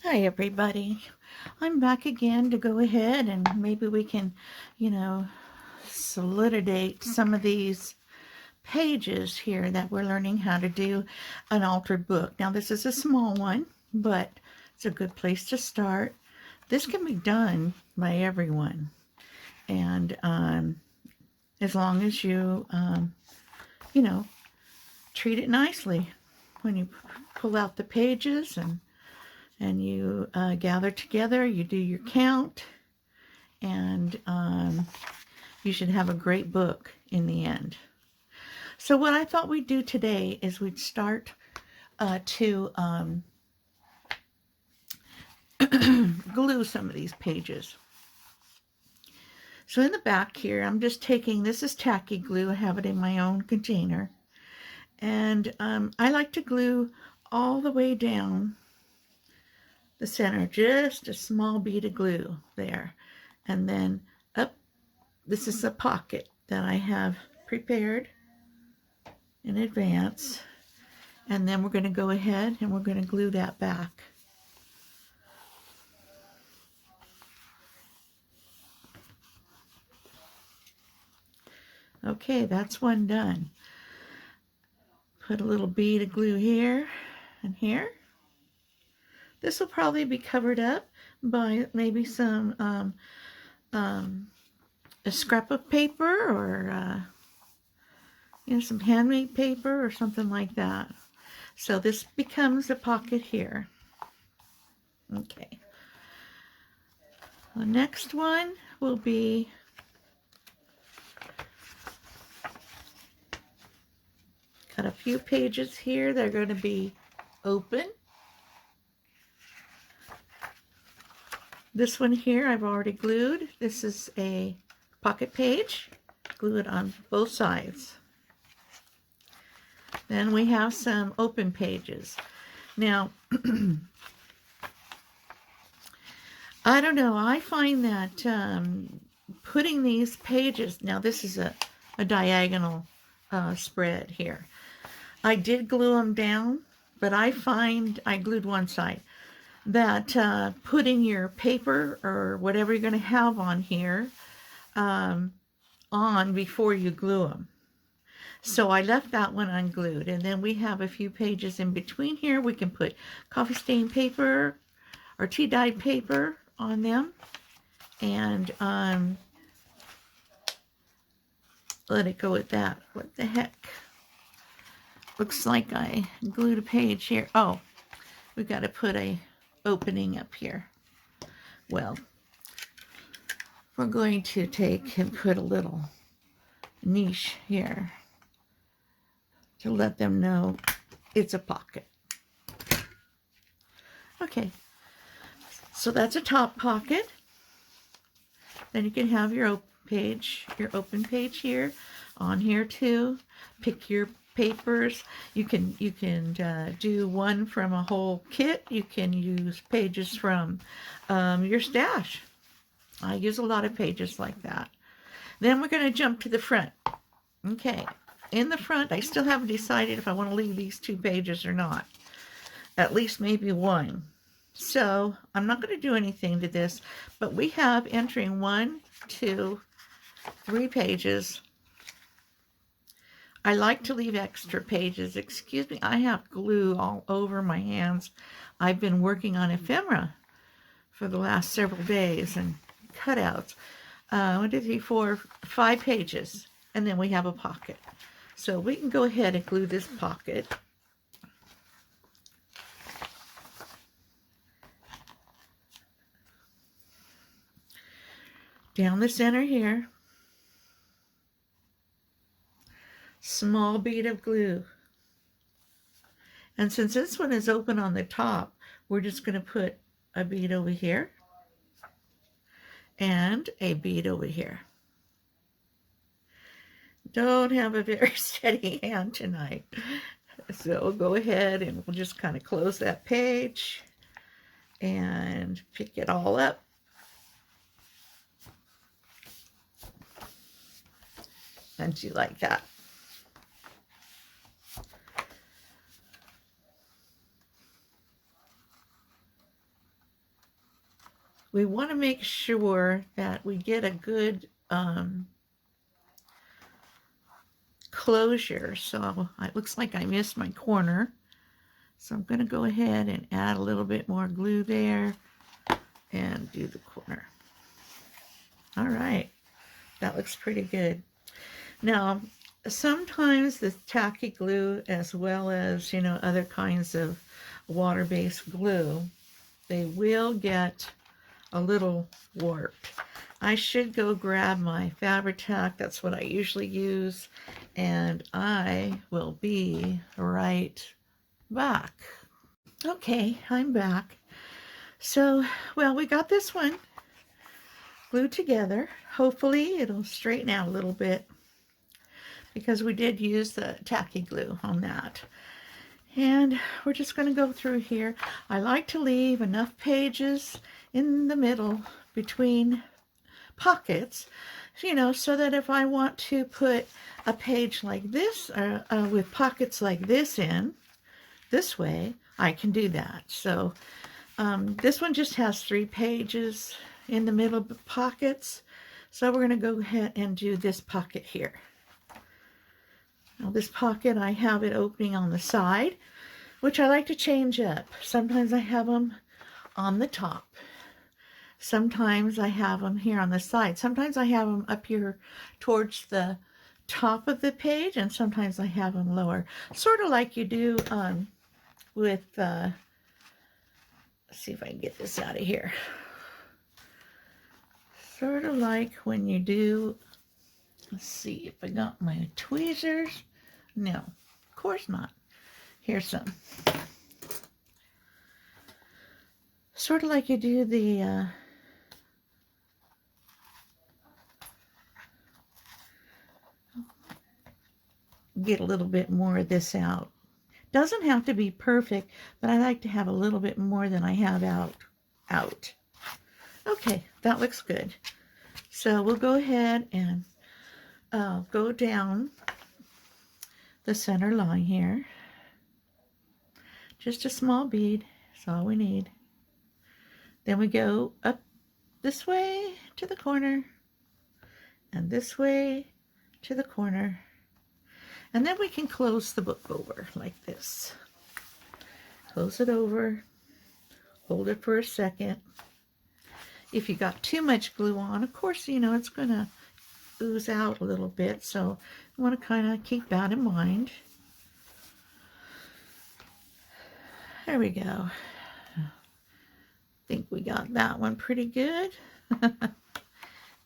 Hi, everybody. I'm back again to go ahead and maybe we can, solidate some of these pages here that we're learning how to do an altered book. Now, this is a small one, but it's a good place to start. This can be done by everyone. And as long as you know, treat it nicely when you pull out the pages and you gather together, you do your count, and you should have a great book in the end. So what I thought we'd do today is we'd start to glue some of these pages. So in the back here, I'm just taking, this is tacky glue. I have it in my own container. And I like to glue all the way down the center, just a small bead of glue there. And then up, this is a pocket that I have prepared in advance. And then we're going to go ahead and we're going to glue that back. Okay, that's one done. Put a little bead of glue here and here. This will probably be covered up by maybe some a scrap of paper or some handmade paper or something like that. So this becomes a pocket here. Okay. The next one will be got a few pages here. They're going to be open. This one here I've already glued. This is a pocket page. Glue it on both sides. Then we have some open pages. Now, I don't know. I find that putting these pages, now this is a diagonal spread here. I did glue them down, but I find I glued one side. That putting your paper or whatever you're going to have on here on before you glue them. So I left that one unglued, and then we have a few pages in between here. We can put coffee stain paper or tea dyed paper on them, and let it go at that. What the heck? Looks like I glued a page here. Oh, we've got to put a opening up here. Well, we're going to take and put a little niche here to let them know it's a pocket. Okay, so that's a top pocket. Then you can have your open page here, on here too. Pick your papers. You can do one from a whole kit. You can use pages from your stash. I use a lot of pages like that. Then we're going to jump to the front. Okay, in the front, I still haven't decided if I want to leave these 2 pages or not. At least maybe one. So I'm not going to do anything to this, but we have entering 1, 2, 3 pages. I like to leave extra pages. Excuse me, I have glue all over my hands. I've been working on ephemera for the last several days and cutouts. 1, 2, 3, 4, 5 pages, and then we have a pocket. So we can go ahead and glue this pocket. Down the center here. Small bead of glue. And since this one is open on the top, we're just going to put a bead over here and a bead over here. Don't have a very steady hand tonight. So we'll go ahead and we'll just kind of close that page and pick it all up. And do like that. we want to make sure that we get a good closure. So it looks like I missed my corner. So I'm going to go ahead and add a little bit more glue there and do the corner. All right, that looks pretty good. Now, sometimes the tacky glue, as well as, you know, other kinds of water-based glue, they will get a little warped. I should go grab my Fabri-Tac. That's what I usually use, and I will be right back. Okay, I'm back. So, well, we got this one glued together. Hopefully it'll straighten out a little bit, because we did use the tacky glue on that. And we're just going to go through here. I like to leave enough pages in the middle between pockets, you know, so that if I want to put a page like this with pockets like this in this way, I can do that. So this one just has 3 pages in the middle of the pockets, so we're going to go ahead and do this pocket here. Now this pocket, I have it opening on the side, which I like to change up. Sometimes I have them on the top. Sometimes I have them here on the side. Sometimes I have them up here towards the top of the page, and sometimes I have them lower. Sort of like you do with, let's see if I can get this out of here. Sort of like when you do, let's see if I got my tweezers. No, of course not. Here's some. Sort of like you do the get a little bit more of this out. Doesn't have to be perfect, but I like to have a little bit more than I have out. Okay, that looks good. So we'll go ahead and go down the center line here. Just a small bead, that's all we need. Then we go up this way to the corner, and this way to the corner. And then we can close the book over like this. Close it over, hold it for a second. If you got too much glue on, of course, you know, it's going to ooze out a little bit, so you want to kind of keep that in mind. There we go. I think we got that one pretty good.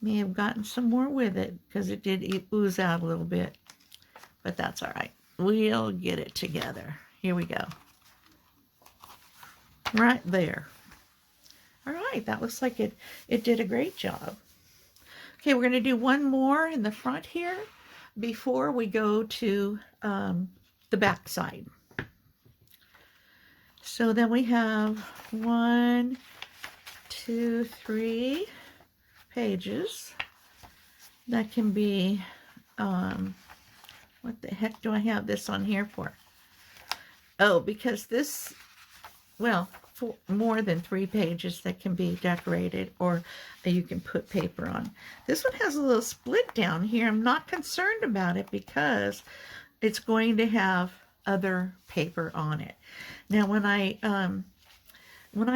May have gotten some more with it because it did ooze out a little bit, but that's all right. We'll get it together. Here we go. Right there. All right, that looks like it did a great job. Okay, we're going to do one more in the front here before we go to the back side. So then we have 1, 2, 3 pages. That can be, what the heck do I have this on here for? Oh, because this, well, more than 3 pages that can be decorated, or you can put paper on. This one has a little split down here. I'm not concerned about it because it's going to have other paper on it. Now when I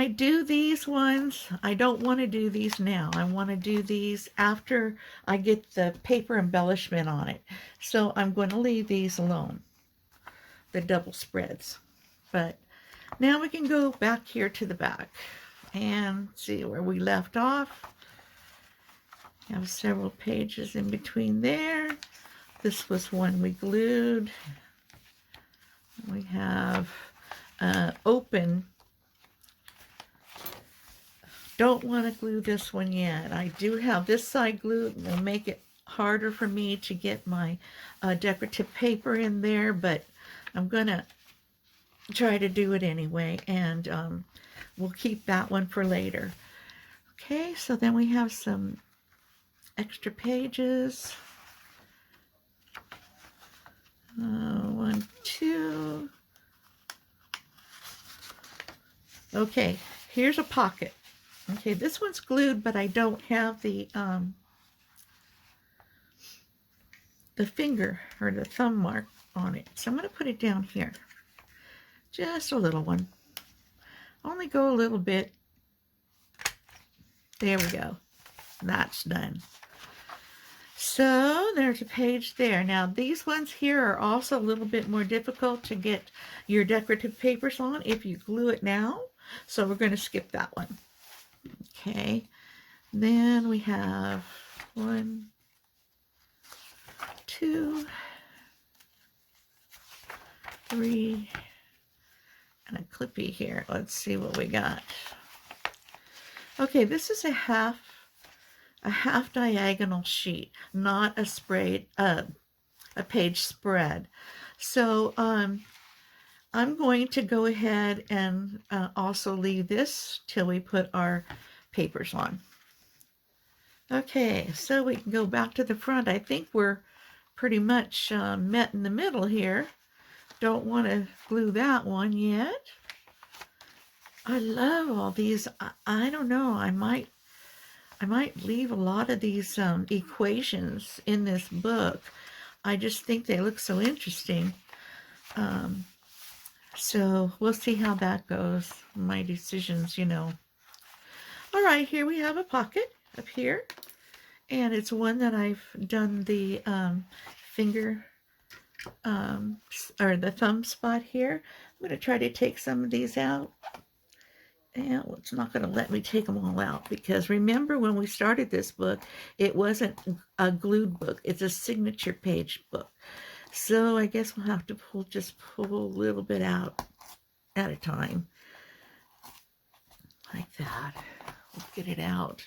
do these ones, I don't want to do these now. I want to do these after I get the paper embellishment on it. So I'm going to leave these alone, the double spreads. But now we can go back here to the back and see where we left off. Have several pages in between there. This was one we glued. We have open. Don't want to glue this one yet. I do have this side glued. It will make it harder for me to get my decorative paper in there, but I'm going to try to do it anyway, and we'll keep that one for later. Okay, so then we have some extra pages. 1, 2. Okay, here's a pocket. Okay, this one's glued, but I don't have the finger or the thumb mark on it. So I'm going to put it down here. Just a little one. Only go a little bit. There we go. That's done. So there's a page there. Now these ones here are also a little bit more difficult to get your decorative papers on if you glue it now. So we're going to skip that one. Okay. Then we have 1, 2, 3, and a clippy here. Let's see what we got. Okay, this is a half diagonal sheet, not a sprayed a page spread. So I'm going to go ahead and also leave this till we put our papers on. Okay, so we can go back to the front. I think we're pretty much met in the middle here. Don't want to glue that one yet. I love all these. I don't know. I might leave a lot of these equations in this book. I just think they look so interesting. So we'll see how that goes. My decisions, you know. All right, here we have a pocket up here. And it's one that I've done the finger or the thumb spot here. I'm going to try to take some of these out. And it's not going to let me take them all out because remember when we started this book, it wasn't a glued book. It's a signature page book. So I guess we'll have to just pull a little bit out at a time. Like that. We'll get it out.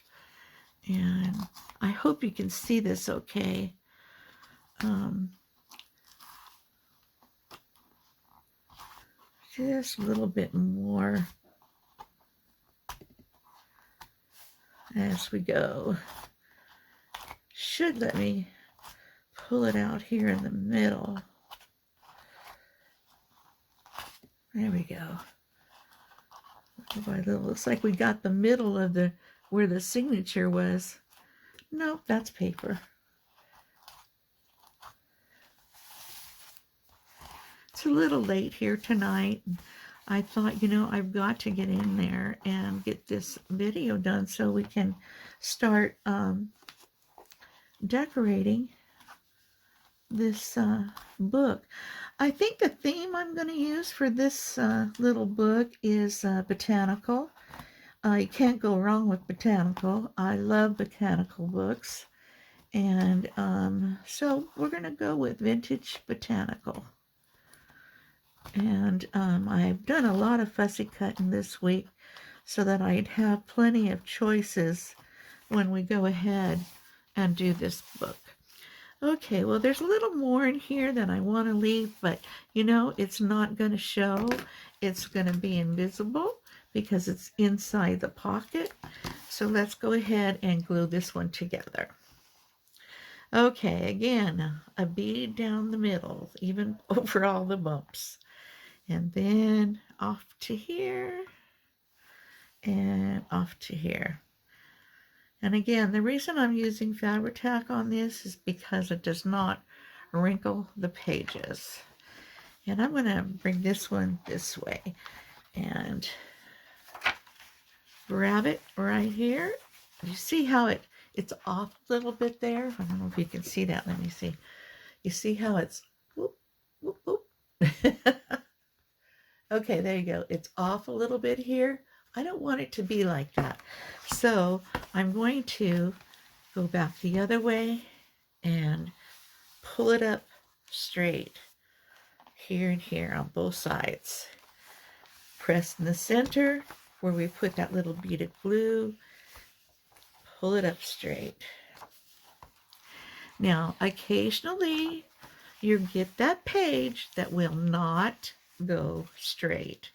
And I hope you can see this okay. Just a little bit more as we go. Should let me pull it out here in the middle. There we go. Looks like we got the middle of the where the signature was. Nope, that's paper. It's a little late here tonight. I thought, you know, I've got to get in there and get this video done so we can start decorating this book. I think the theme I'm going to use for this little book is botanical. You can't go wrong with botanical. I love botanical books. And so we're going to go with vintage botanical. And I've done a lot of fussy cutting this week so that I'd have plenty of choices when we go ahead and do this book. Okay, well, there's a little more in here than I want to leave, but, you know, it's not going to show. It's going to be invisible because it's inside the pocket. So let's go ahead and glue this one together. Okay, again, a bead down the middle, even over all the bumps. And then off to here and off to here. And again, the reason I'm using Fabri-Tac on this is because it does not wrinkle the pages. And I'm going to bring this one this way and grab it right here. You see how it's off a little bit there? I don't know if you can see that. Let me see. You see how it's whoop, whoop, whoop. Okay, there you go. It's off a little bit here. I don't want it to be like that. So I'm going to go back the other way and pull it up straight here and here on both sides. Press in the center where we put that little bead of glue. Pull it up straight. Now, occasionally you get that page that will not go straight.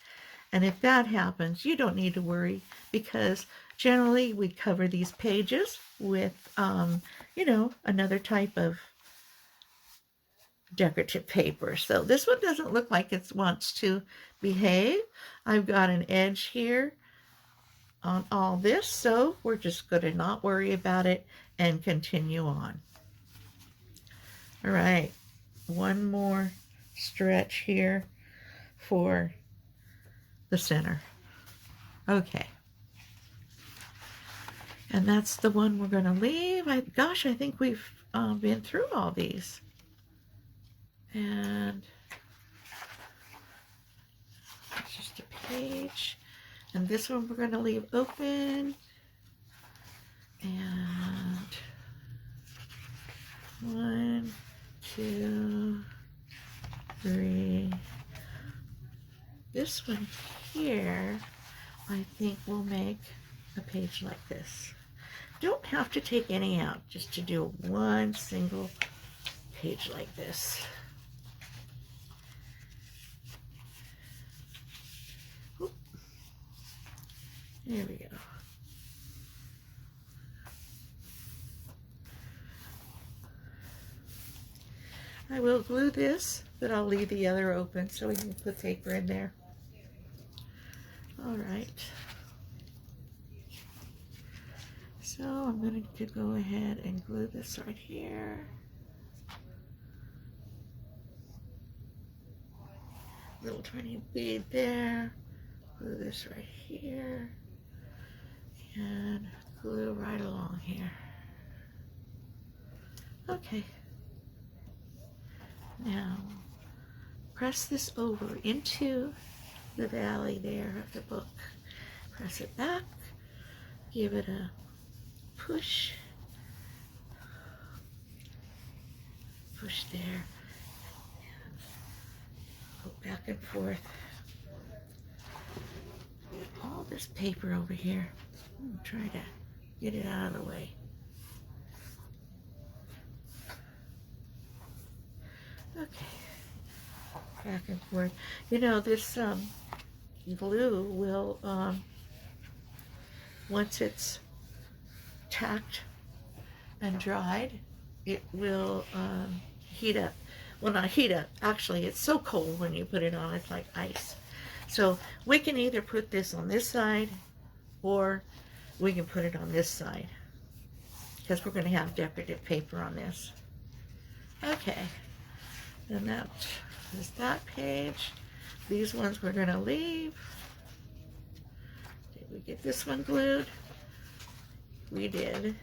And if that happens, you don't need to worry because generally we cover these pages with, you know, another type of decorative paper. So this one doesn't look like it wants to behave. I've got an edge here on all this, so we're just going to not worry about it and continue on. All right, one more stretch here for the center. Okay. And that's the one we're going to leave. Gosh, I think we've been through all these. And it's just a page. And this one we're going to leave open. And 1, 2, 3. This one here, I think we'll make a page like this. Don't have to take any out, just to do one single page like this. Oop. There we go. I will glue this, but I'll leave the other open so we can put paper in there. All right. So I'm going to go ahead and glue this right here. Little tiny bead there. Glue this right here. And glue right along here. Okay. Now, press this over into the valley there of the book. Press it back. Give it a push there, go back and forth. All this paper over here, try to get it out of the way. Okay, back and forth. You know, this glue will, once it's tacked and dried, it will heat up. Well, not heat up, actually it's so cold when you put it on, it's like ice. So we can either put this on this side or we can put it on this side because we're going to have decorative paper on this. Okay, and that is that page. These ones we're going to leave. Did we get this one glued? We did.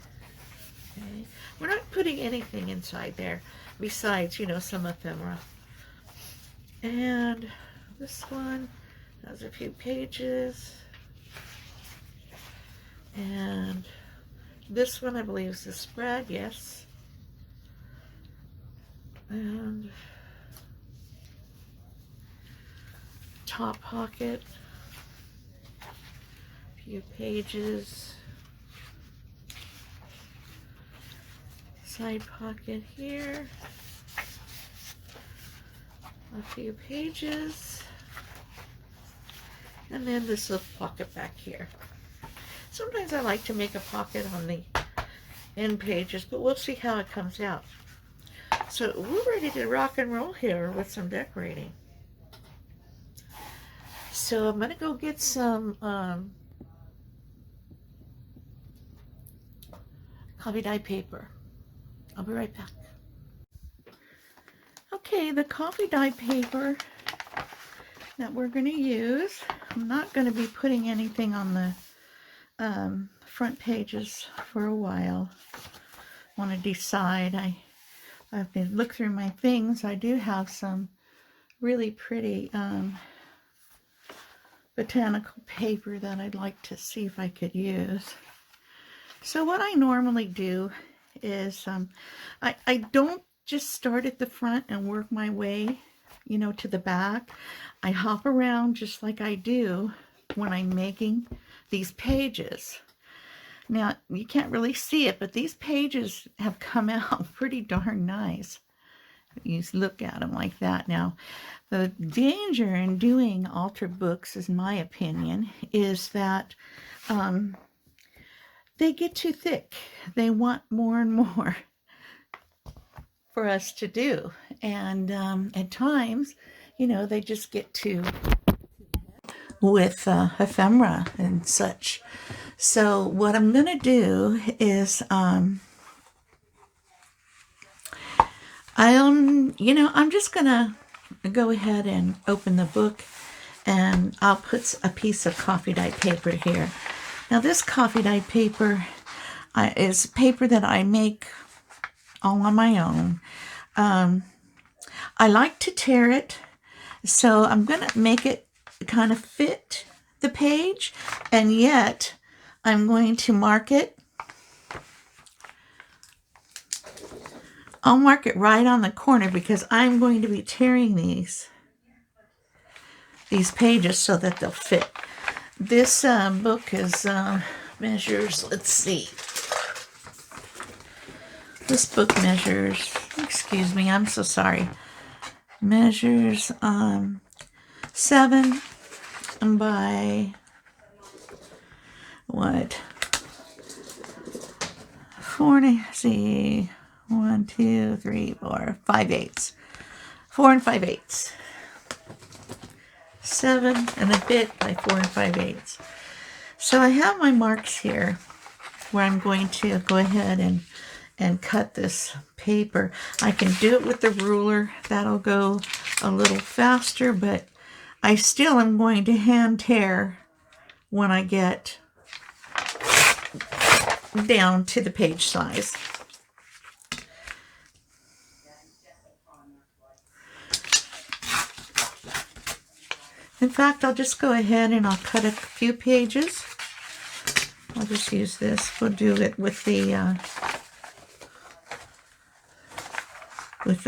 Okay. We're not putting anything inside there besides, you know, some ephemera. And this one has a few pages. And this one I believe is the spread, yes. And top pocket, a few pages. Side pocket here, a few pages, and then this little pocket back here. Sometimes I like to make a pocket on the end pages, but we'll see how it comes out. So we're ready to rock and roll here with some decorating. So I'm going to go get some coffee dye paper. I'll be right back. Okay, the coffee dye paper that we're going to use, I'm not going to be putting anything on the front pages for a while. I want to decide. I've been look through my things. I do have some really pretty botanical paper that I'd like to see if I could use. So what I normally do is I don't just start at the front and work my way, you know, to the back. I hop around just like I do when I'm making these pages. Now, you can't really see it, but these pages have come out pretty darn nice. You look at them like that. Now, the danger in doing altered books, in my opinion, is that they get too thick. They want more and more for us to do. And at times, you know, they just get too with ephemera and such. So what I'm going to do is, I'm just going to go ahead and open the book, and I'll put a piece of coffee dye paper here. Now this coffee dye paper is paper that I make all on my own. I like to tear it, so I'm going to make it kind of fit the page, and yet I'm going to mark it. I'll mark it right on the corner because I'm going to be tearing these pages so that they'll fit. This book is measures, let's see. This book measures, excuse me, I'm so sorry. Measures 7 by what? 1, 2, 3, 4, 5/8. 4 5/8. 7 and a bit by 4 5/8. So I have my marks here where I'm going to go ahead and cut this paper. I can do it with the ruler. That'll go a little faster, but I still am going to hand tear when I get down to the page size. In fact, I'll just go ahead and I'll cut a few pages. I'll just use this. We'll do it with the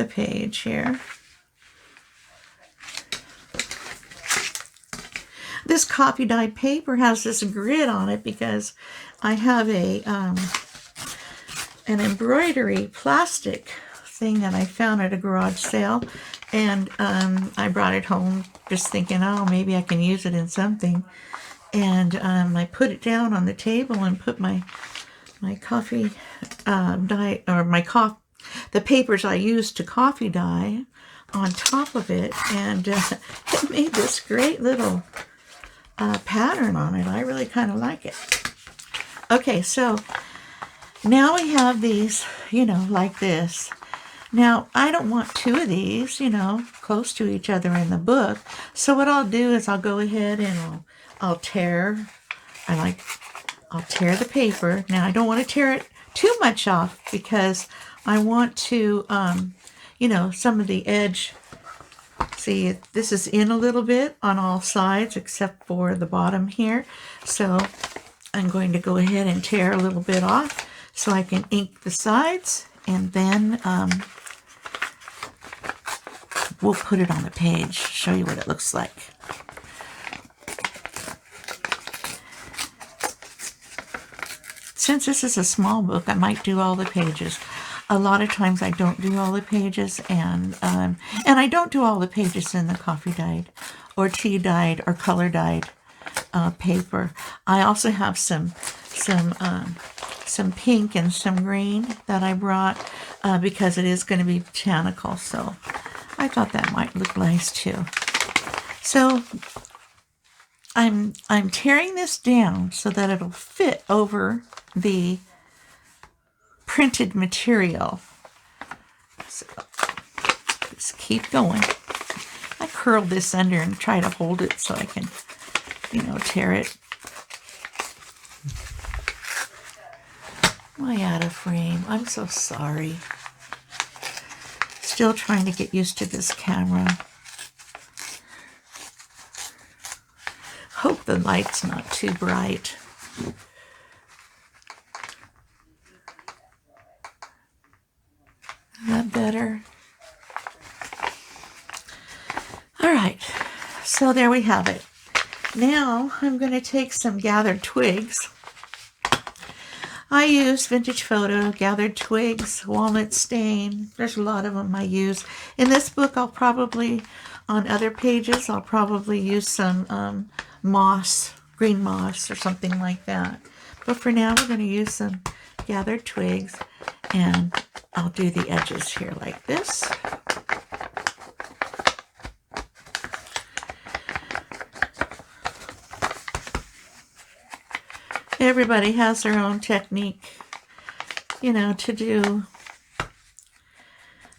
page here. This coffee dye paper has this grid on it because I have an embroidery plastic thing that I found at a garage sale, and I brought it home just thinking, oh, maybe I can use it in something. And I put it down on the table and put my coffee dye, or the papers I used to coffee dye on top of it, and it made this great little pattern on it. I really kind of like it. Okay, so now we have these, like this. Now, I don't want two of these, close to each other in the book. So what I'll do is I'll go ahead and I'll tear. I'll tear the paper. Now, I don't want to tear it too much off because I want to, some of the edge. See, this is in a little bit on all sides except for the bottom here. So I'm going to go ahead and tear a little bit off so I can ink the sides, and then we'll put it on the page, show you what it looks like. Since this is a small book, I might do all the pages. A lot of times I don't do all the pages, and I don't do all the pages in the coffee dyed or tea dyed or color dyed paper. I also have some pink and some green that I brought because it is going to be botanical, so I thought that might look nice too. So I'm tearing this down so that it'll fit over the printed material. So just keep going. I curled this under and try to hold it so I can, tear it. Am I out of frame? I'm so sorry. Still trying to get used to this camera. Hope the light's not too bright. Is that better? All right, so there we have it. Now I'm going to take some gathered twigs. I use Vintage Photo, gathered twigs, walnut stain. There's a lot of them I use. In this book, on other pages, I'll probably use some moss, green moss or something like that. But for now, we're going to use some gathered twigs, and I'll do the edges here like this. everybody has their own technique, you know, to do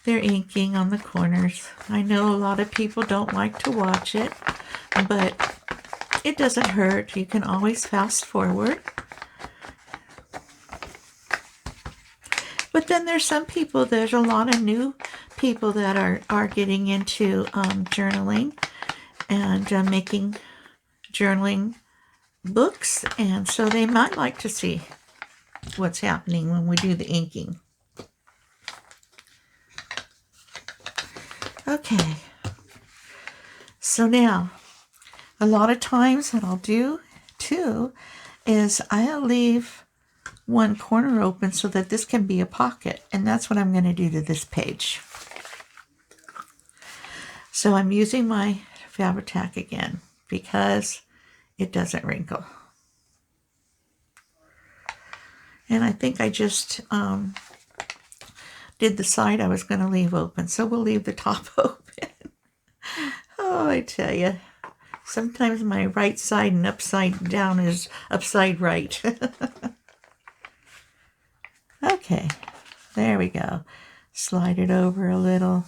their inking on the corners. I know a lot of people don't like to watch it, but it doesn't hurt. You can always fast forward. But then there's some people, there's a lot of new people that are getting into journaling and making journaling books, and so they might like to see what's happening when we do the inking. Okay, so now a lot of times what I'll do too is I'll leave one corner open so that this can be a pocket, and that's what I'm going to do to this page. So I'm using my Fabri-Tac again because it doesn't wrinkle. And I think I just did the side I was going to leave open, so we'll leave the top open. Oh, I tell you, sometimes my right side and upside down is upside right. Okay, there we go. Slide it over a little.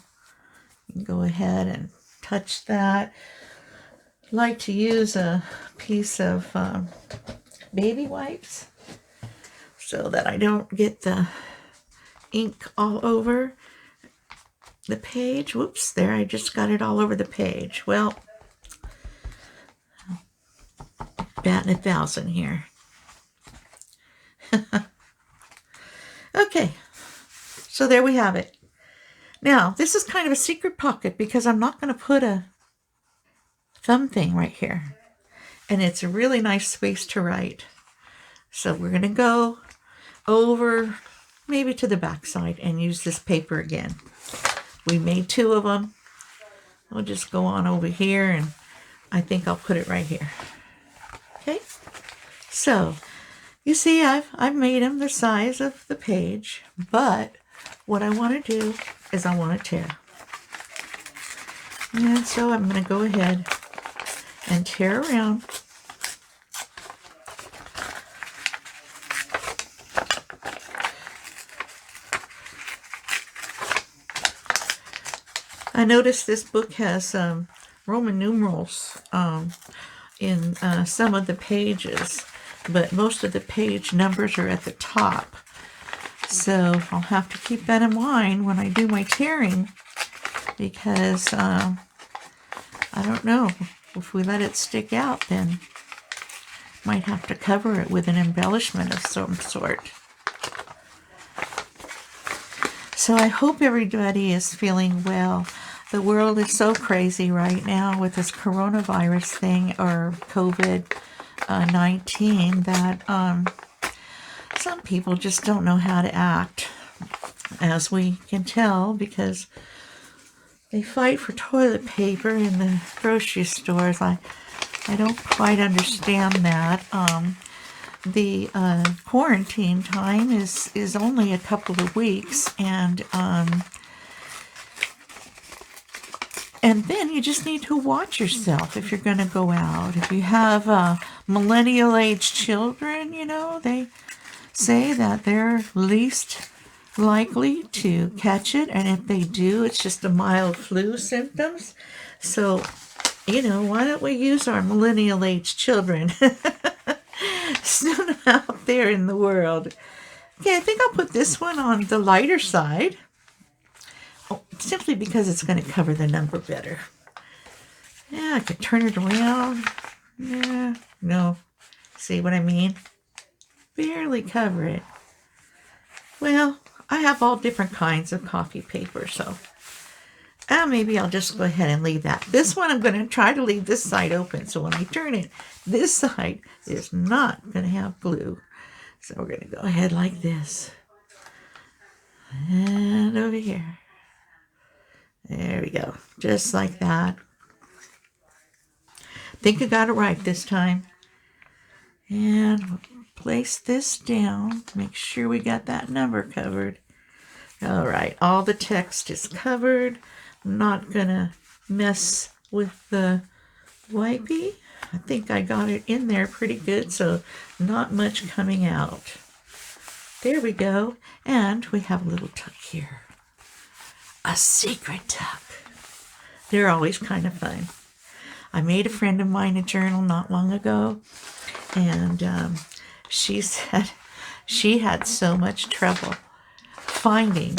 You can go ahead and touch that. I like to use a piece of baby wipes so that I don't get the ink all over the page. Whoops, there, I just got it all over the page. Well, batting 1,000 here. Okay, so there we have it. Now, this is kind of a secret pocket because I'm not going to put a thumb thing right here. And it's a really nice space to write. So we're going to go over maybe to the back side and use this paper again. We made 2 of them. We'll just go on over here, and I think I'll put it right here. Okay, so you see I've made them the size of the page, but what I want to do is I want to tear. And so I'm going to go ahead and tear around. I noticed this book has Roman numerals in some of the pages, but most of the page numbers are at the top. So I'll have to keep that in mind when I do my tearing, because I don't know, if we let it stick out, then might have to cover it with an embellishment of some sort. So I hope everybody is feeling well. The world is so crazy right now with this coronavirus thing, or COVID-19, that some people just don't know how to act, as we can tell, because they fight for toilet paper in the grocery stores. I don't quite understand that. The quarantine time is only a couple of weeks, and then you just need to watch yourself if you're going to go out. If you have millennial age children, you know, they say that they're least likely to catch it, and if they do, it's just a mild flu symptoms. So, you know, why don't we use our millennial age children? Send them out there in the world. Okay, I think I'll put this one on the lighter side. Oh, simply because it's going to cover the number better. Yeah, I could turn it around. Yeah, no. See what I mean? Barely cover it. Well, I have all different kinds of coffee paper, so maybe I'll just go ahead and leave that. This one I'm going to try to leave this side open, so when I turn it, this side is not going to have glue. So we're going to go ahead like this. And over here. There we go. Just like that. I think I got it right this time. And we'll place this down. Make sure we got that number covered. All right. All the text is covered. I'm not going to mess with the wipey. I think I got it in there pretty good, so not much coming out. There we go. And we have a little tuck here. A secret tuck. They're always kind of fun. I made a friend of mine a journal not long ago, and she said she had so much trouble finding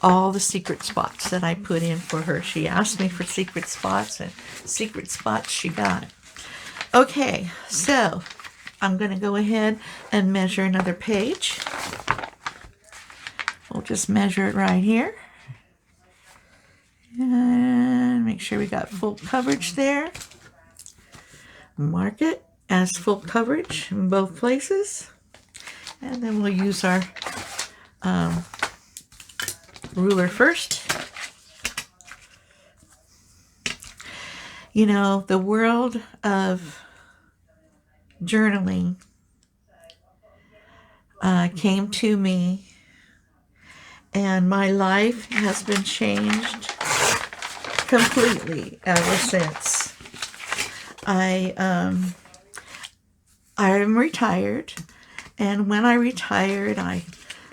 all the secret spots that I put in for her. She asked me for secret spots, and secret spots she got. Okay, so I'm going to go ahead and measure another page. We'll just measure it right here. And make sure we got full coverage there. Mark it as full coverage in both places. And then we'll use our ruler first. You know, the world of journaling came to me, and my life has been changed completely ever since. I'm retired, and when I retired, I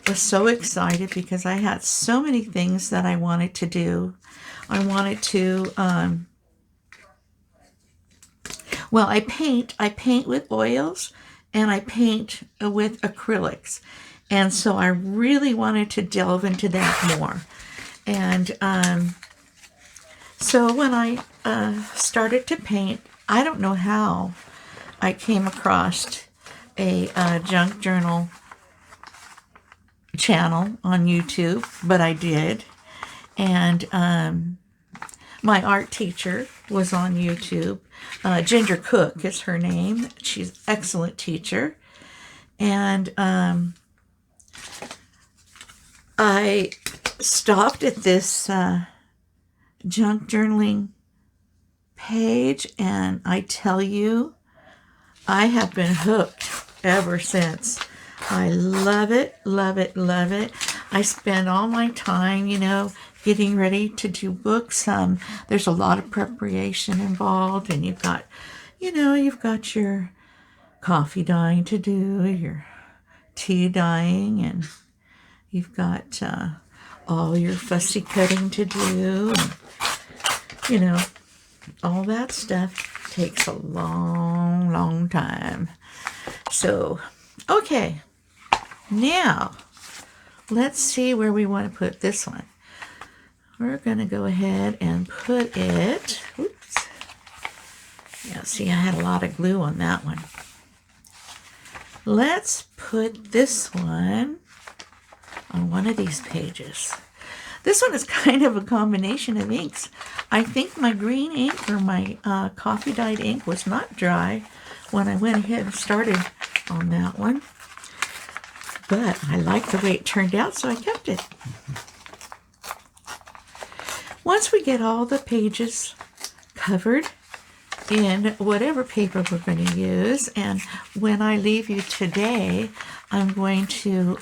was so excited because I had so many things that I wanted to do. I wanted to, well, I paint with oils, and I paint with acrylics. And so I really wanted to delve into that more. And so when I started to paint, I don't know how I came across a junk journal channel on YouTube, but I did. And my art teacher was on YouTube. Ginger Cook is her name. She's an excellent teacher. And I stopped at this junk journaling page, and I tell you, I have been hooked ever since. I love it, love it, love it. I spend all my time, you know, getting ready to do books. There's a lot of preparation involved, and you've got, you know, you've got your coffee dyeing to do, your tea dyeing, and you've got all your fussy cutting to do. And, you know, all that stuff takes a long, long time. So, okay, now let's see where we want to put this one. We're going to go ahead and put it, oops. Yeah, see, I had a lot of glue on that one. Let's put this one on one of these pages. This one is kind of a combination of inks. I think my green ink or my coffee dyed ink was not dry when I went ahead and started on that one. But I like the way it turned out, so I kept it. Once we get all the pages covered in whatever paper we're going to use, and when I leave you today, I'm going to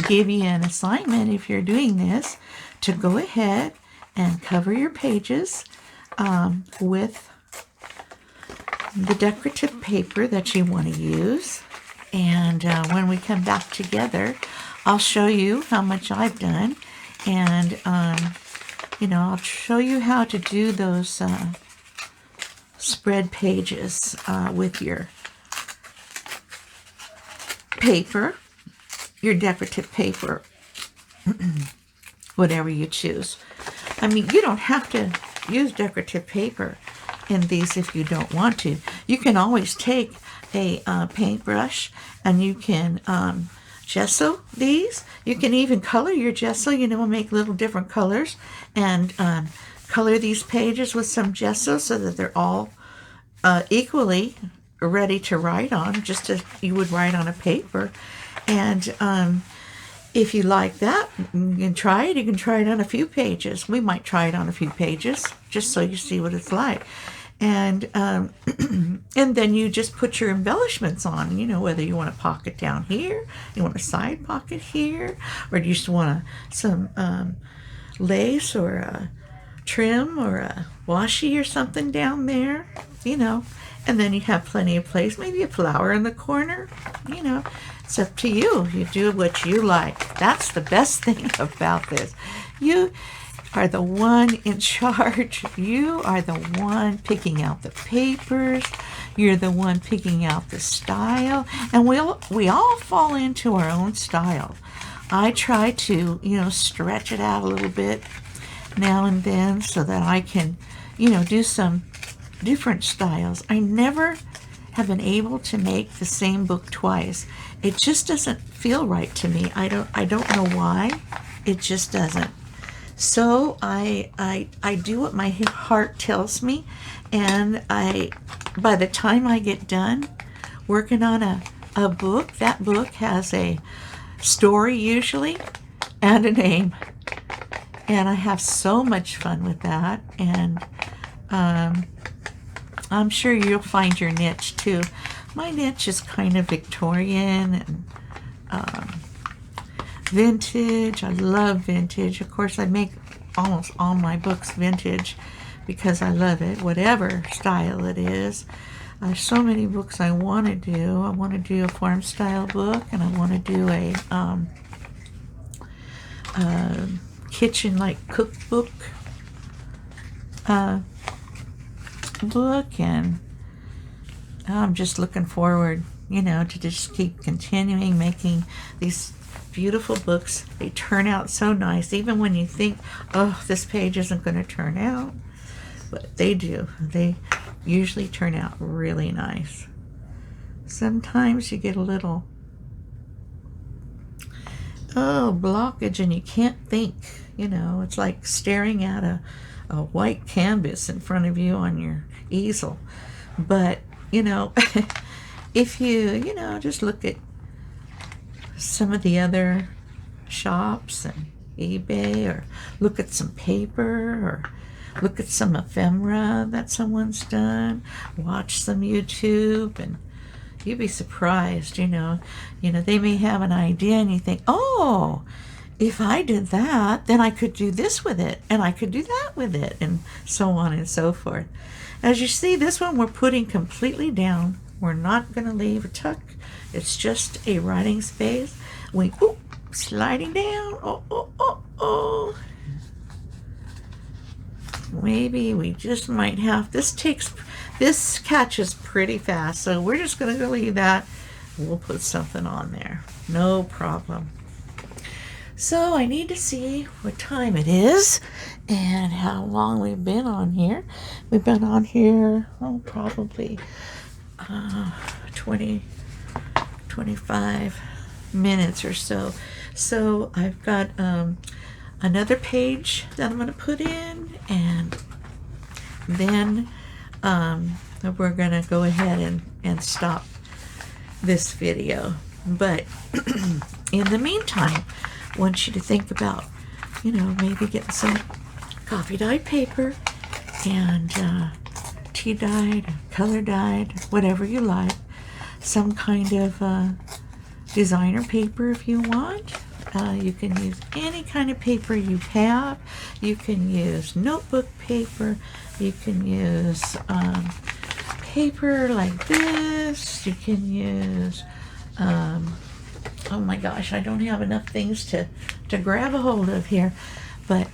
give you an assignment, if you're doing this, to go ahead and cover your pages with the decorative paper that you want to use. And when we come back together, I'll show you how much I've done, and you know, I'll show you how to do those spread pages with your paper, your decorative paper, whatever you choose. I mean, you don't have to use decorative paper in these if you don't want to. You can always take a paintbrush and you can gesso these. You can even color your gesso, you know, make little different colors, and color these pages with some gesso so that they're all equally ready to write on, just as you would write on a paper. And if you like that, you can try it. You can try it on a few pages. We might try it on a few pages just so you see what it's like. And and then you just put your embellishments on, you know, whether you want a pocket down here, you want a side pocket here, or you just want some lace or trim or a washi or something down there, you know, and then you have plenty of place, maybe a flower in the corner, you know. It's up to you. You do what you like. That's the best thing about this. You are the one in charge. You are the one picking out the papers. You're the one picking out the style. And we all fall into our own style. I try to, you know, stretch it out a little bit now and then so that I can, you know, do some different styles. I never have been able to make the same book twice. It just doesn't feel right to me. I don't know why. It just doesn't. So I do what my heart tells me, and by the time I get done working on a book, that book has a story usually and a name, and I have so much fun with that. And I'm sure you'll find your niche too. My niche is kind of Victorian and vintage. I love vintage. Of course, I make almost all my books vintage because I love it, whatever style it is. There's so many books I want to do. I want to do a farm style book, and I want to do a kitchen like cookbook book, and I'm just looking forward, you know, to just keep continuing making these beautiful books. They turn out so nice, even when you think, oh, this page isn't going to turn out, but they do. They usually turn out really nice. Sometimes you get a little blockage and you can't think, you know. It's like staring at a white canvas in front of you on your easel. But you know, if you know, just look at some of the other shops and eBay, or look at some paper, or look at some ephemera that someone's done, watch some YouTube, and you'd be surprised, you know, they may have an idea and you think, oh, if I did that, then I could do this with it, and I could do that with it, and so on and so forth. As you see, this one we're putting completely down. We're not going to leave a tuck. It's just a writing space. We sliding down. Oh. Maybe we just might have, this catches pretty fast, so we're just going to leave that. We'll put something on there. No problem. So I need to see what time it is and how long we've been on here. We've been on here, probably 20, 25 minutes or so. So I've got another page that I'm going to put in, and then we're going to go ahead and stop this video. But in the meantime, I want you to think about, maybe getting some coffee dyed paper and tea dyed, color dyed, whatever you like. Some kind of designer paper if you want. You can use any kind of paper you have. You can use notebook paper. You can use paper like this. You can use oh my gosh, I don't have enough things to grab a hold of here, but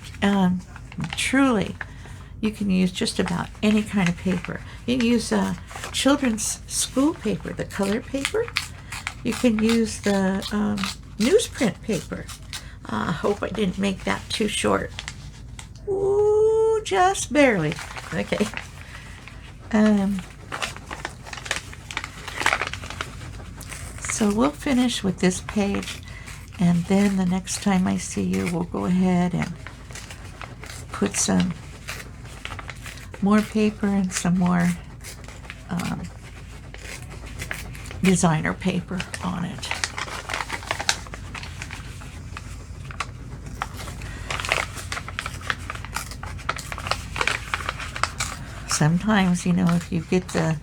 truly you can use just about any kind of paper. You can use children's school paper, the color paper. You can use the newsprint paper. I hope I didn't make that too short. Ooh, just barely. Okay. So we'll finish with this page, and then the next time I see you, we'll go ahead and put some more paper and some more designer paper on it. Sometimes, if you get the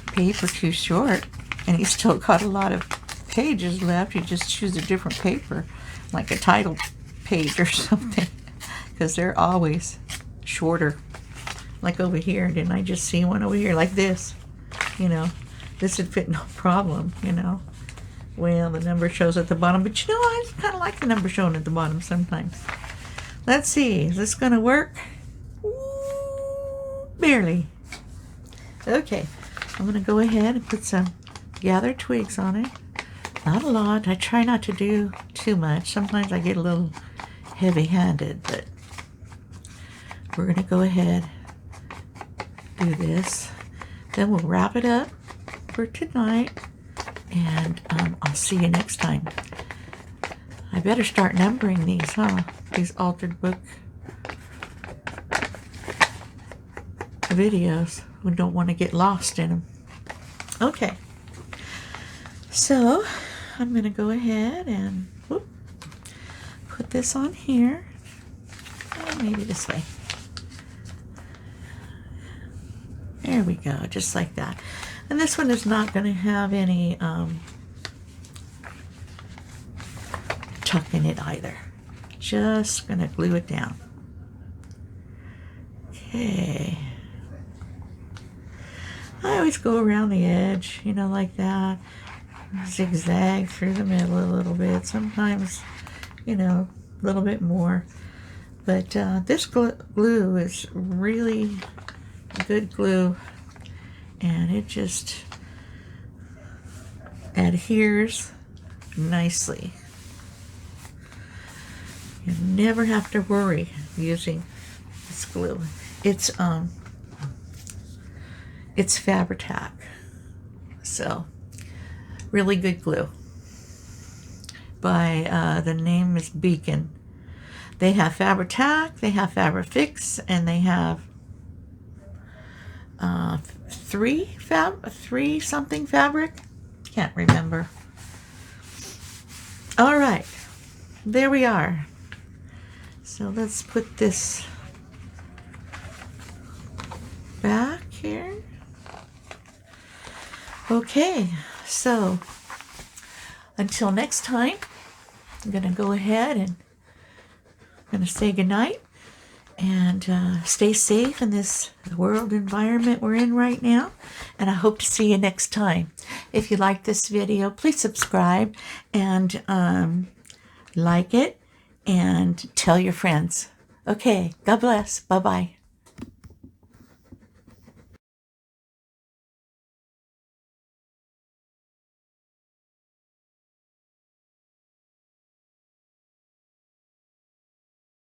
paper too short and you still got a lot of pages left, you just choose a different paper, like a title page or something, because they're always shorter. Like over here, didn't I just see one over here like this? You know, this would fit no problem, you know. Well, the number shows at the bottom, but you know, I kind of like the number showing at the bottom sometimes. Let's see, is this going to work? Ooh, barely. Okay, I'm going to go ahead and put some gathered twigs on it. Not a lot. I try not to do too much. Sometimes I get a little heavy-handed, but we're going to go ahead do this. Then we'll wrap it up for tonight, and I'll see you next time. I better start numbering these, huh? These altered book videos. We don't want to get lost in them. Okay. So, I'm going to go ahead and put this on here. Maybe this way. There we go, just like that. And this one is not going to have any tuck in it either. Just going to glue it down. Okay. I always go around the edge, you know, like that. Zigzag through the middle a little bit. Sometimes, you know, a little bit more. But this glue is really good glue, and it just adheres nicely. You never have to worry using this glue. It's Fabri-Tac, so really good glue. By the name is Beacon. They have Fabri-Tac, they have Fabri-Fix, and they have three something fabric. Can't remember. All right, there we are. So let's put this back here. Okay, so until next time, I'm going to go ahead and I'm going to say goodnight and stay safe in this world environment we're in right now. And I hope to see you next time. If you like this video, please subscribe and like it and tell your friends. Okay, God bless. Bye-bye.